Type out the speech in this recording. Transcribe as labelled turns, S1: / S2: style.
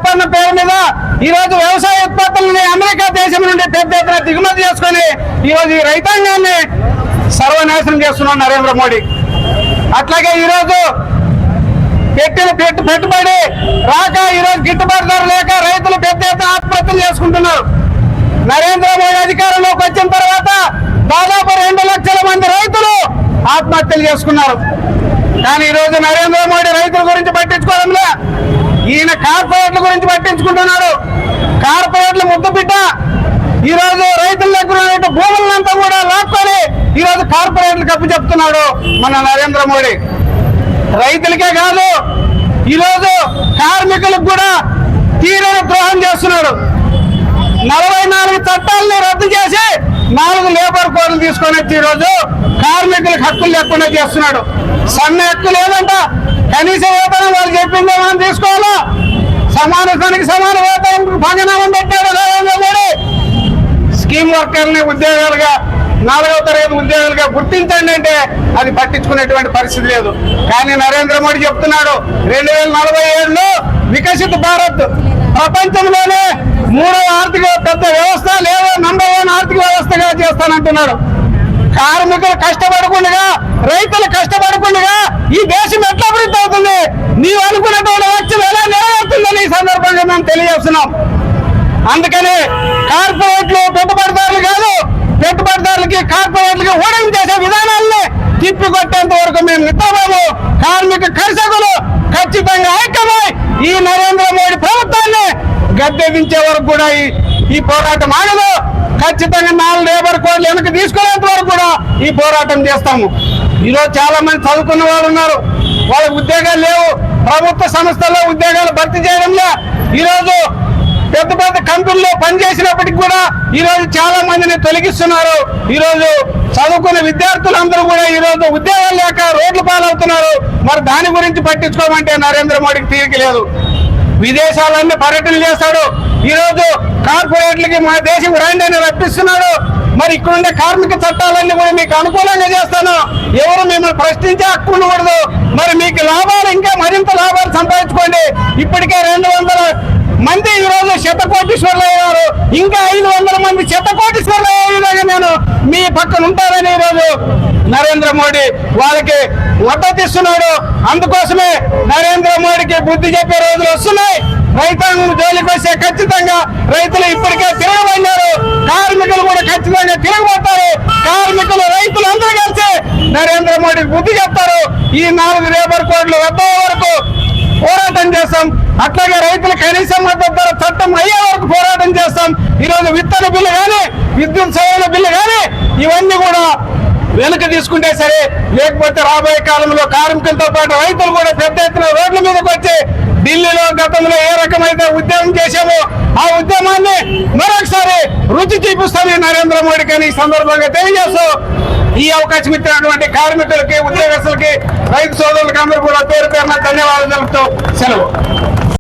S1: ఒప్పందం పేరు మీద ఈ రోజు వ్యవసాయ ఉత్పత్తులని అమెరికా దేశం నుండి పెద్ద ఎత్తున దిగుమతి చేసుకుని ఈ రోజు ఈ రైతాంగాన్ని సర్వనాశనం చేస్తున్నాడు నరేంద్ర మోడీ. అట్లాగే ఈ రోజు పెట్టిన పెట్టుబడి రాక ఈ రోజు గిట్టుబాటు ధర లేక రైతులు పెద్ద ఎత్తున ఆత్మహత్యలు చేసుకుంటున్నారు. నరేంద్ర మోడీ అధికారంలోకి వచ్చిన తర్వాత దాదాపు 2 లక్షల మంది రైతులు ఆత్మహత్యలు చేసుకున్నారు. కానీ ఈ రోజు నరేంద్ర మోడీ రైతుల గురించి పట్టించుకోవడంలో ఈయన కార్పొరేట్ల గురించి పట్టించుకుంటున్నాడు. కార్పొరేట్ల ముద్దు బిడ్డ ఈ రోజు రైతుల దగ్గర ఉన్న భూములంతా కూడా లాక్కొని ఈ రోజు కార్పొరేట్లకు అప్పు చెప్తున్నాడు మన నరేంద్ర మోడీ. రైతులకే కాదు ఈ రోజు కార్మికులకు కూడా తీరని ద్రోహం చేస్తున్నాడు. 44 చట్టాలని రద్దు చేసి 4 లేబర్ కోడ్లు తీసుకొని వచ్చి ఈ రోజు కార్మికులకు హక్కులు లేకుండా చేస్తున్నాడు. సమ్మె హక్కు లేదంట, కనీస వేతనం వాళ్ళు చెప్పిందే మనం తీసుకోవాలా, సమానతానికి సమాన వేతనం భంగనామం పెట్టాడు నరేంద్ర మోడీ. స్కీమ్ వర్కర్ని ఉద్యోగాలుగా 4వ తరగతి ఉద్యోగాలుగా గుర్తించండి అంటే అది పట్టించుకునేటువంటి పరిస్థితి లేదు. కానీ నరేంద్ర మోడీ చెప్తున్నాడు 2047లో వికసిత భారత్ ప్రపంచంలోనే 3వ ఆర్థిక పెద్ద వ్యవస్థ లేదా నంబర్ 1 ఆర్థిక వ్యవస్థగా చేస్తానంటున్నాడు. కార్మికులు కష్టపడకుండా రైతులు కష్టపడకుండా ఈ దేశం ఎట్లా అభివృద్ధి అవుతుంది, నీవు అనుకున్నటువంటి లక్ష్యం ఎలా నెరవేరుతుందని ఈ సందర్భంగా మేము తెలియజేస్తున్నాం. అందుకని కార్పొరేట్లు పెట్టుబడిదారులు కాదు, పెట్టుబడిదారులకి కార్పొరేట్లకి ఓడింగ్ చేసే విధానాలని తిప్పికొట్టేంత వరకు మేము నిద్రపోము. కార్మిక కర్షకులు ఖచ్చితంగా ఐక్యమై ఈ నరేంద్ర మోడీ ప్రభుత్వాన్ని గద్దెదించే వరకు కూడా ఈ పోరాటం ఆగదు. ఖచ్చితంగా 4 లేబర్ కోడ్లు వెనక్కి తీసుకునేంత వరకు కూడా ఈ పోరాటం చేస్తాము. ఈరోజు చాలా మంది చదువుకున్న వాళ్ళు ఉన్నారు, వాళ్ళకి ఉద్యోగాలు లేవు, ప్రభుత్వ సంస్థల్లో ఉద్యోగాలు భర్తీ చేయడంలో ఈరోజు పెద్ద పెద్ద కంపెనీలో పనిచేసినప్పటికీ కూడా ఈరోజు చాలా మందిని తొలగిస్తున్నారు. ఈరోజు చదువుకున్న విద్యార్థులందరూ కూడా ఈరోజు ఉద్యోగాలు లేక రోడ్ల పాలవుతున్నారు. మరి దాని గురించి పట్టించుకోమంటే నరేంద్ర మోడీకి తీరిక లేదు. విదేశాలన్నీ పర్యటన చేస్తాడు. ఈరోజు కార్పొరేట్లకి మా దేశం రండి అని రప్పిస్తున్నాడు. మరి ఇక్కడుండే కార్మిక చట్టాలన్నీ కూడా మీకు అనుకూలంగా చేస్తాను, ఎవరు మిమ్మల్ని ప్రశ్నించే హక్కు ఉండకూడదు. మరి మీకు లాభాలు ఇంకా మరింత లాభాలు సంపాదించుకోండి. ఇప్పటికే 200 మంది ఈరోజు శతకోటీశ్వర్లు అయ్యారు, ఇంకా 500 మంది శతకోటీశ్వర్లు అయ్యేలాగా నేను మీ పక్కన ఉంటానని ఈరోజు నరేంద్ర మోడీ వాళ్ళకి మద్దతు ఇస్తున్నాడు. అందుకోసమే నరేంద్ర మోడీకి బుద్ధి చెప్పే రోజులు వస్తున్నాయి. రైతాంగం జోలికి వస్తే ఖచ్చితంగా రైతులు ఇప్పటికే తిరగబడినారు, కార్మికులు కూడా ఖచ్చితంగా తిరగబడతారు. కార్మికులు రైతులు అందరూ కలిసి నరేంద్ర మోడీకి బుద్ధి చెప్తారు. ఈ 4 లేబర్ కోడ్లు రద్దు వరకు పోరాటం చేస్తాం. అట్లాగే రైతుల కనీస మద్దతు ధర చట్టం అయ్యే వరకు పోరాటం చేస్తాం. ఈరోజు విత్తన బిల్లు కానీ విద్యుత్ సేవల బిల్లు కానీ ఇవన్నీ కూడా వెనక తీసుకుంటే సరే, లేకపోతే రాబోయే కాలంలో కార్మికులతో పాటు రైతులు కూడా పెద్ద ఎత్తున రోడ్ల మీదకి వచ్చి ఢిల్లీలో గతంలో ఏ రకమైతే ఉద్యమం చేశామో ఆ ఉద్యమాన్ని మరొకసారి రుచి చూపిస్తామని నరేంద్ర మోడీకి అని ఈ సందర్భంగా తెలియజేస్తూ ఈ అవకాశం ఇచ్చినటువంటి కార్మికులకి, ఉద్యోగస్తులకి, రైతు సోదరులకి అందరూ కూడా పేరు పేరున ధన్యవాదాలు తెలుపుతూ సెలవు.